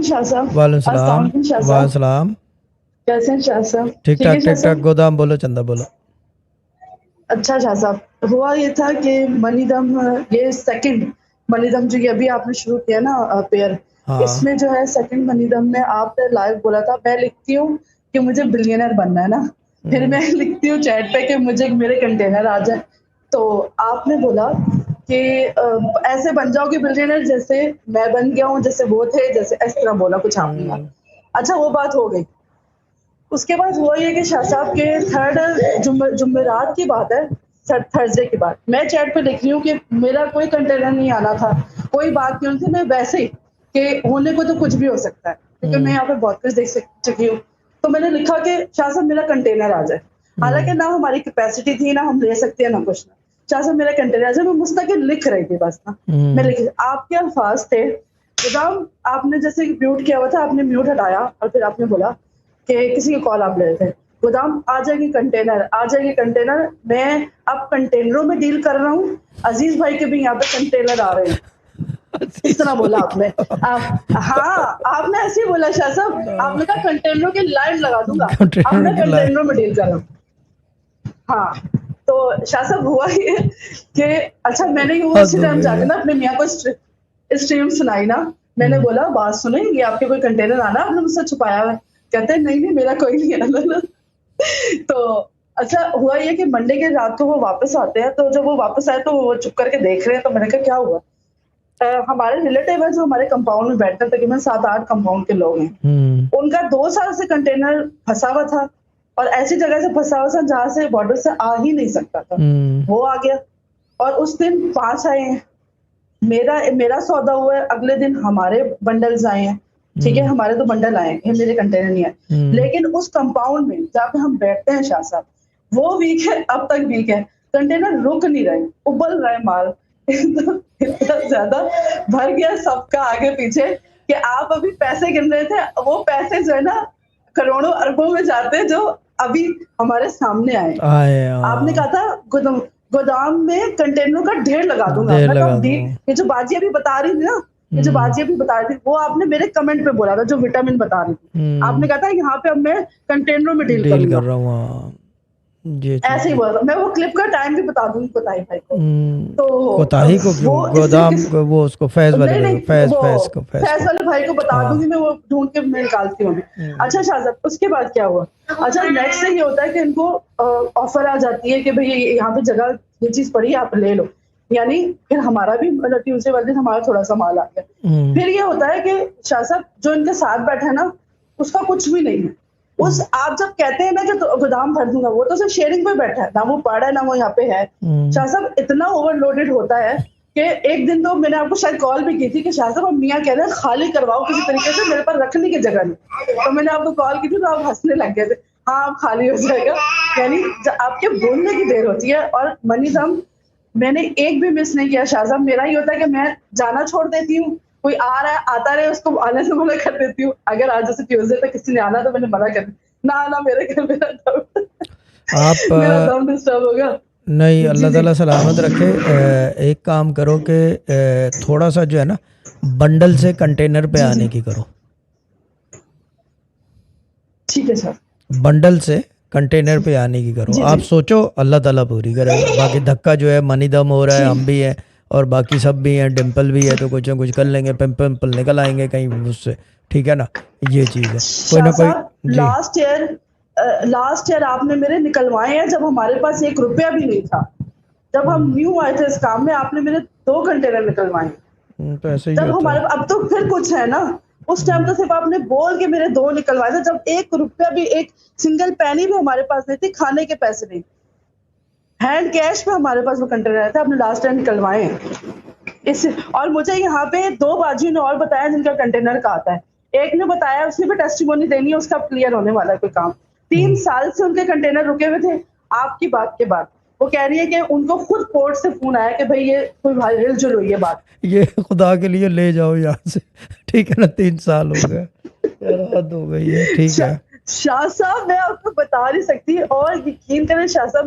شاہ صاحب وعلیکم السلام السلام. علیکم شاہ وعلیکم صاحب، السلام. کیسے ہیں شاہ صاحب؟ ٹھیک ٹھیک ٹھاک ہے شاہ ٹھیک ٹھاک. صاحب؟ گودام بولو, چندہ بولو. اچھا شاہ صاحب، ہوا یہ تھا کہ منی دم، یہ سیکنڈ منی دم جو یہ ابھی آپ نے شروع کیا نا پیئر، ہاں. اس میں جو ہے سیکنڈ منی دم میں آپ نے لائیو بولا تھا میں لکھتی ہوں کہ مجھے بلینئر بننا ہے نا، پھر ہوں. میں لکھتی ہوں چیٹ پہ کہ مجھے میرے کنٹینر آ جائے، تو آپ نے بولا کہ ایسے بن جاؤ گے بلینئر جیسے میں بن گیا ہوں، جیسے وہ تھے، جیسے اس طرح بولا کچھ آپ نے. ہوں. اچھا وہ بات ہو گئی. اس کے بعد ہوا یہ کہ شاہ صاحب کے تھرڈ جمعرات کی بات ہے، تھرسڈے کی بات، میں چیٹ پہ لکھ رہی ہوں کہ میرا کوئی کنٹینر نہیں آنا تھا، کوئی بات نہیں تھی، میں ویسے ہی کہ ہونے کو تو کچھ بھی ہو سکتا ہے کیونکہ میں ہوں. یہاں پہ بہت کچھ دیکھ چکی ہوں. تو میں نے لکھا کہ شاہ صاحب میرا کنٹینر آ جائے، حالانکہ ہوں. نہ ہماری کیپیسٹی تھی، نہ ہم لے سکتے ہیں، نہ کچھ نہ. شاہ صاحب میرا کنٹینر آ جائے، میں مستقل لکھ رہی تھی بس نا. میں ہوں. لکھ آپ کے الفاظ تھے گودام، آپ نے جیسے میوٹ کیا ہوا تھا، آپ نے میوٹ ہٹایا اور پھر آپ نے بولا کہ کسی کی کال آپ لے رہے تھے، گودام آ جائے گی کنٹینر، آ جائے گی کنٹینر. میں اب کنٹینروں میں ڈیل کر رہا ہوں، عزیز بھائی کے بھی یہاں پہ کنٹینر آ رہے ہیں. اس عزیز طرح بولا بھائی آپ نے. ہاں آپ نے ایسے ہی بولا شاہ صاحب، آپ نے کہا کنٹینروں کی لائن لگا دوں گا، اب کنٹینر میں کی لائن. کنٹینروں میں ڈیل کر رہا ہوں. ہاں تو شاہ صاحب ہوا یہ کہ اچھا میں نے وہ حد اسی ہو ٹائم جا گئی کے ہے. نا اپنے میاں کو اسٹریم سنائی نا. میں نے ہوں. بولا بات سنیں، یہ آپ کے کوئی کنٹینر آنا آپ نے مجھ سے چھپایا ہوا ہے؟ کہتے ہیں نہیں میرا کوئی نہیں آنا. تو اچھا ہوا یہ کہ منڈے کے رات کو وہ واپس آتے ہیں، تو جب وہ واپس آئے تو وہ چپ کر کے دیکھ رہے ہیں، تو میں نے کہا کیا ہوا؟ ہمارے ریلیٹیو ہیں جو ہمارے کمپاؤنڈ میں بیٹھتے ہیں، تقریباً 7-8 کمپاؤنڈ کے لوگ ہیں، ہوں. ان کا 2 سال سے کنٹینر پھنسا ہوا تھا اور ایسی جگہ سے پھنسا ہوا تھا جہاں سے بارڈر سے آ ہی نہیں سکتا تھا. ہوں. وہ آ گیا اور اس دن 5 آئے ہیں، میرا سودا ہوا ہے، اگلے دن ہمارے بنڈلز آئے ہیں. ٹھیک ہے ہوں. ہمارے تو بنڈل آئے ہیں، میرے کنٹینر نہیں آئے. ہوں. لیکن اس کمپاؤنڈ میں جہاں پہ ہم بیٹھتے ہیں شاہ صاحب، وہ ویک ہے، اب تک ویک ہے. کنٹینر رک نہیں رہے، ابل رہے مال. اتنا زیادہ بھر گیا سب کا آگے پیچھے کہ آپ ابھی پیسے گن رہے تھے، وہ پیسے جو ہے نا کروڑوں اربوں میں جاتے جو ابھی ہمارے سامنے آئے. آئے. آپ نے کہا تھا گودام میں کنٹینروں کا ڈھیر لگا دوں گا. دیر میں لگا کہا دوں. یہ جو باجی ابھی بتا رہی تھی نا، یہ جو ہوں. باجی ابھی بتا رہی تھی وہ آپ نے میرے کمنٹ پہ بولا تھا جو وٹامن بتا رہی تھی. آپ ہوں. نے کہا تھا یہاں پہ اب میں کنٹینروں میں ڈیل ڈیل کروں گا، کر رہا ہوں. ہاں یہ ایسے چیز ہی ہے. بولا تھا. میں وہ کلپ کا ٹائم بھی بتا دوں گی کوتاہی بھائی کو. تو کوتاہی کو کیوں؟ وہ اس سے گودام کو وہ اس کو فیض والے نہیں کو نہیں فیض وہ فیض کو فیض فیصل کو. والے بھائی کو بتا ہاں. دوں گی میں، وہ ڈھونڈ کے میں نکالتی ہوں. اچھا شاہزاد اس کے بعد کیا ہوا؟ اچھا نیکسٹ سے یہ ہوتا ہے کہ ان کو آفر آ جاتی ہے کہ بھئی یہاں پہ جگہ یہ چیز پڑی ہے آپ لے لو. یعنی پھر ہمارا بھی ٹیوزڈے والے دن ہمارا تھوڑا سا مال آ گیا. ہوں. پھر یہ ہوتا ہے کہ شاہ صاحب جو ان کے ساتھ بیٹھا ہے نا اس کا کچھ بھی نہیں ہے. اس آپ جب کہتے ہیں نا کہ گودام بھر دوں گا، وہ تو صرف شیئرنگ پہ بیٹھا ہے، نہ وہ پڑھ ہے نہ وہ یہاں پہ ہے. شاہ صاحب اتنا اوور لوڈڈ ہوتا ہے کہ ایک دن تو میں نے آپ کو شاید کال بھی کی تھی کہ شاہ صاحب اب میاں کہہ رہے ہیں خالی کرواؤ کسی طریقے سے، میرے پاس رکھنے کی جگہ نہیں. تو میں نے آپ کو کال کی تھی تو آپ ہنسنے لگ گئے تھے. ہاں اب خالی ہو جائے گا. یعنی آپ کے بولنے کی دیر ہوتی ہے. اور منی دم میں نے ایک بھی مس نہیں کیا شاہ صاحب. میرا یہ ہوتا ہے کہ میں جانا چھوڑ دیتی ہوں، کوئی آ رہا ہے آتا رہے، اس کو آنے سے منع کر دیتی ہوں. اگر آج جیسے ٹیوزڈے تک کسی نے آنا تو میں نے منع کر دی، نہ آنا میرے گھر، آپ میرا دم ڈسٹرب ہوگا. نہیں، اللہ جی جی تعالیٰ سلامت رکھے. ایک کام کرو کہ تھوڑا سا جو ہے نا بنڈل سے کنٹینر پہ جی جی آنے کی کرو. ٹھیک ہے سر. بنڈل سے کنٹینر پہ آنے کی کرو. جی آپ جی سوچو اللہ تعالیٰ پوری کرے گا. باقی دھکا جو ہے منی دم ہو رہا ہے، ہم ٹھیک. بھی ہیں اور باقی سب بھی ہیں، ڈمپل بھی ہے، تو کچھ نہ کچھ کر لیں گے، پمپل نکل آئیں گے کہیں اس سے. ٹھیک ہے نا، یہ چیز ہے. کوئی شاہ نہ کوئی. صاحب جی. لاسٹ ایئر آپ نے میرے نکلوائے ہیں جب ہمارے پاس 1 روپیہ بھی نہیں تھا. جب ہم نیو آئے تھے اس کام میں آپ نے میرے 2 کنٹینر نکلوائے. تو ایسے ہی جب ہوتا ہمارے ہے. اب تو پھر کچھ ہے نا، اس ٹائم تو صرف آپ نے بول کے میرے 2 نکلوائے تھے، جب 1 روپیہ بھی، ایک سنگل پینی بھی ہمارے پاس نہیں تھی، کھانے کے پیسے نہیں. ہینڈ کیش میں ہمارے پاس وہ کنٹینر آیا تھا، آپ نے لاسٹ ٹائم نکلوائے ہیں. اور مجھے یہاں پہ 2 باجیوں نے اور بتایا جن کا کنٹینر کا آتا ہے. ایک نے بتایا اس نے بھی ٹیسٹیمونی دینی ہے، اس کا کلیئر ہونے والا ہے کوئی کام. 3 سال سے ان کے کنٹینر رکے ہوئے تھے. آپ کی بات کے بعد وہ کہہ رہی ہے کہ ان کو خود پورٹ سے فون آیا کہ بھئی یہ کوئی ہل جل ہوئی ہے بات. یہ خدا کے لیے لے جاؤ یہاں سے. ٹھیک ہے نا، 3 سال ہو گئے یار، حد ہو گئی ہے. ٹھیک ہے. شاہ صاحب میں آپ کو بتا نہیں سکتی. اور یقین کریں شاہ صاحب